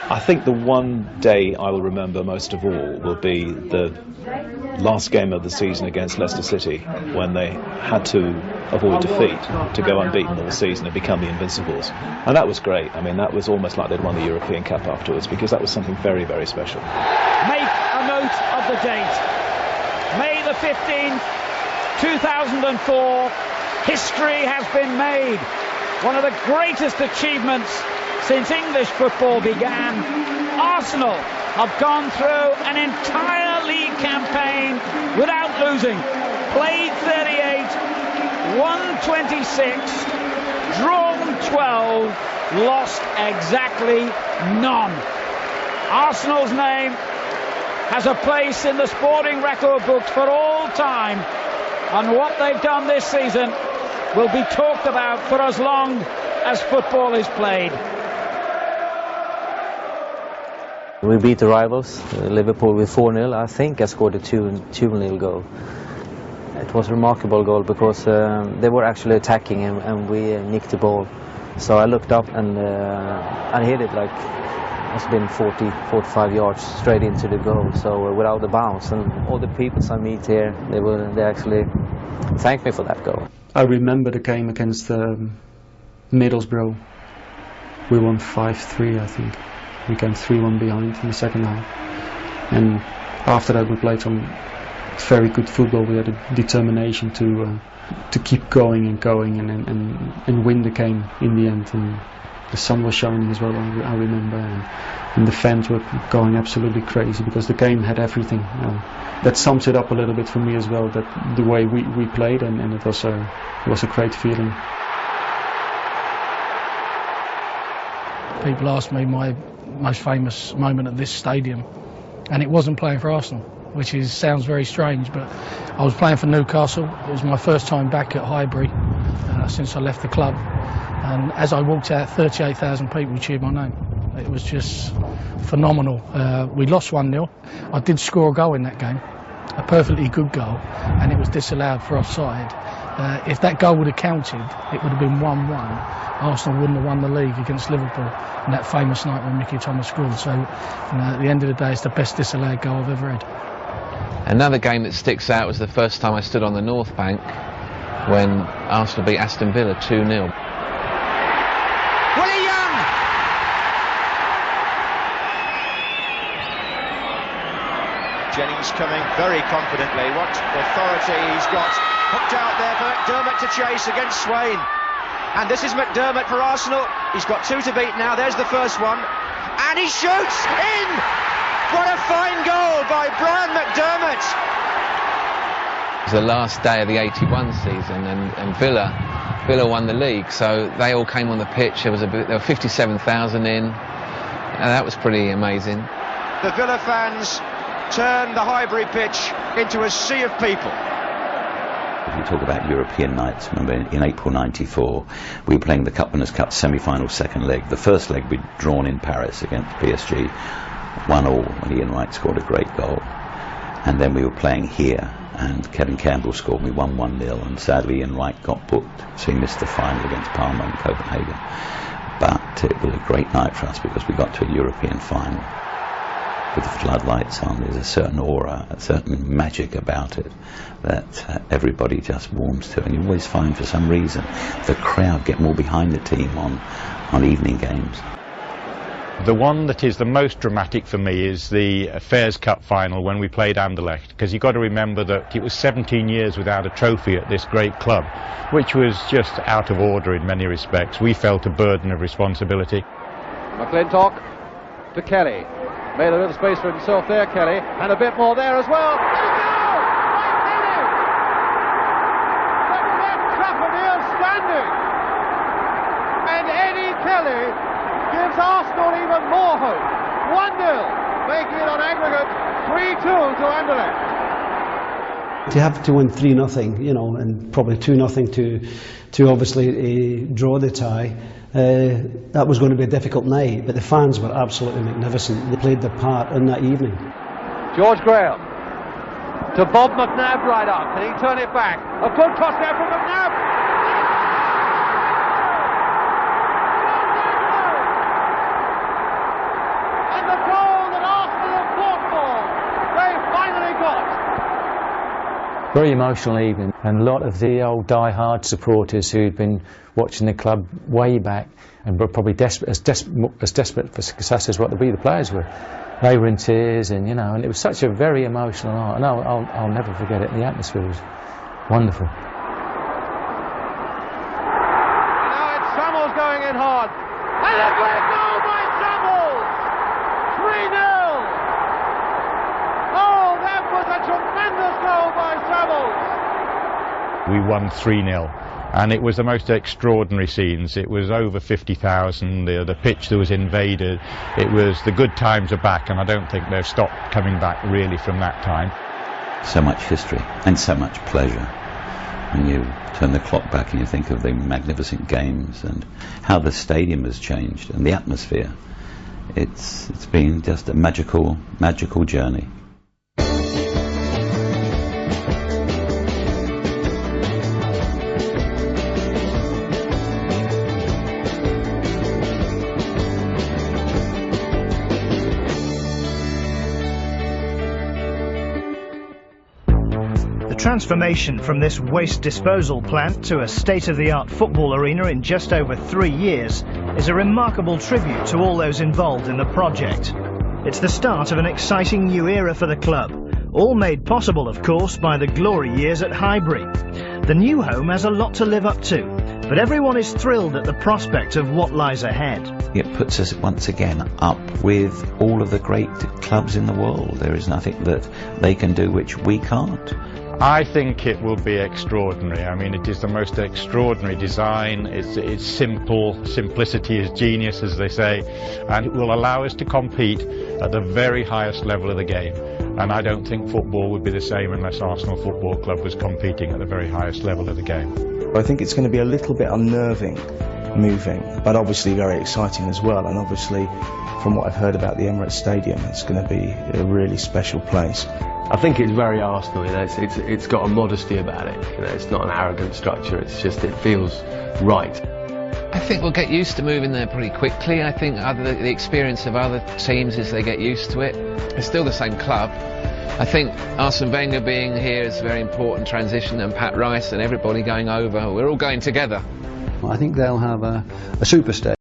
I think the one day I will remember most of all will be the last game of the season against Leicester City, when they had to avoid defeat to go unbeaten all season and become the Invincibles. And that was great. I mean, that was almost like they'd won the European Cup afterwards, because that was something very, very special. Make a note of the date. May the 15th, 2004. History has been made. One of the greatest achievements since English football began. Arsenal have gone through an entire league campaign without losing. Played 38, won 26, drawn 12, lost exactly none. Arsenal's name has a place in the sporting record books for all time, and what they've done this season will be talked about for as long as football is played. We beat the rivals, Liverpool, with 4-0. I think I scored a 2-0 goal. It was a remarkable goal because they were actually attacking and we nicked the ball. So I looked up and I hit it like, it must have been 45 yards straight into the goal, so without the bounce. And all the people I meet here, they actually thanked me for that goal. I remember the game against Middlesbrough. We won 5-3, I think. We came 3-1 behind in the second half. And after that we played some very good football. We had a determination to keep going and win the game in the end. And the sun was shining as well, I remember. And the fans were going absolutely crazy because the game had everything. That sums it up a little bit for me as well, that the way we played, and it was a great feeling. People ask me my most famous moment at this stadium, and it wasn't playing for Arsenal, which sounds very strange, but I was playing for Newcastle. It was my first time back at Highbury since I left the club, and as I walked out, 38,000 people cheered my name. It was just phenomenal. We lost 1-0. I did score a goal in that game, a perfectly good goal, and it was disallowed for offside. If that goal would have counted, it would have been 1-1. Arsenal wouldn't have won the league against Liverpool in that famous night when Mickey Thomas scored. So at the end of the day, it's the best disallowed goal I've ever had. Another game that sticks out was the first time I stood on the North Bank when Arsenal beat Aston Villa 2-0. Willie Young! Jennings coming very confidently. What authority he's got. Hooked out there for McDermott to chase against Swain. And this is McDermott for Arsenal. He's got 2 to beat now. There's the first one. And he shoots in! What a fine goal by Brian McDermott. It was the last day of the 81 season, and Villa won the league, so they all came on the pitch. There were 57,000 in, and that was pretty amazing. The Villa fans turned the Highbury pitch into a sea of people. If you talk about European nights, remember in April '94 we were playing the Cup Winners' Cup semi-final second leg. The first leg we'd drawn in Paris against PSG, 1-1, when Ian Wright scored a great goal. And then we were playing here and Kevin Campbell scored. We won 1-0, and sadly Ian Wright got booked, so he missed the final against Parma in Copenhagen. But it was a great night for us because we got to a European final. With the floodlights on, there's a certain aura, a certain magic about it that everybody just warms to, and you always find for some reason the crowd get more behind the team on evening games. The one that is the most dramatic for me is the Fairs Cup final when we played Anderlecht, because you've got to remember that it was 17 years without a trophy at this great club, which was just out of order in many respects. We felt a burden of responsibility. McClintock to Kelly. Made a little space for himself there, Kelly, and a bit more there as well. There you go! Right, Kelly! Look at Trafford here standing! And Eddie Kelly gives Arsenal even more hope. 1-0, making it on aggregate 3-2 to Anderlecht. To have to win 3-0, you know, and probably 2-0 to obviously draw the tie. That was going to be a difficult night, but the fans were absolutely magnificent. They played their part in that evening. George Graham to Bob McNabb right up. Can he turn it back? A good cross there from McNabb. Very emotional evening, and a lot of the old die-hard supporters who'd been watching the club way back and were probably as desperate for success as what the players were. They were in tears, and and it was such a very emotional night. And I'll never forget it. The atmosphere was wonderful. Now it's Samuels going in hard, and a great goal by Samuels. 3-0. Oh, that was a tremendous goal by Samuels. We won 3-0. And it was the most extraordinary scenes. It was over 50,000, the pitch that was invaded. It was the good times are back, and I don't think they've stopped coming back really from that time. So much history and so much pleasure. When you turn the clock back and you think of the magnificent games and how the stadium has changed and the atmosphere, it's been just a magical journey. The transformation from this waste disposal plant to a state-of-the-art football arena in just over 3 years is a remarkable tribute to all those involved in the project. It's the start of an exciting new era for the club, all made possible, of course, by the glory years at Highbury. The new home has a lot to live up to, but everyone is thrilled at the prospect of what lies ahead. It puts us once again up with all of the great clubs in the world. There is nothing that they can do which we can't. I think it will be extraordinary. I mean, it is the most extraordinary design. It's simple. Simplicity is genius, as they say, and it will allow us to compete at the very highest level of the game. And I don't think football would be the same unless Arsenal Football Club was competing at the very highest level of the game. I think it's going to be a little bit unnerving moving, but obviously very exciting as well. And obviously, from what I've heard about the Emirates Stadium, it's going to be a really special place. I think it's very Arsenal. It's got a modesty about it. It's not an arrogant structure. It's just it feels right. I think we'll get used to moving there pretty quickly. I think the experience of other teams is they get used to it. It's still the same club. I think Arsene Wenger being here is a very important transition, and Pat Rice and everybody going over. We're all going together. I think they'll have a super stadium.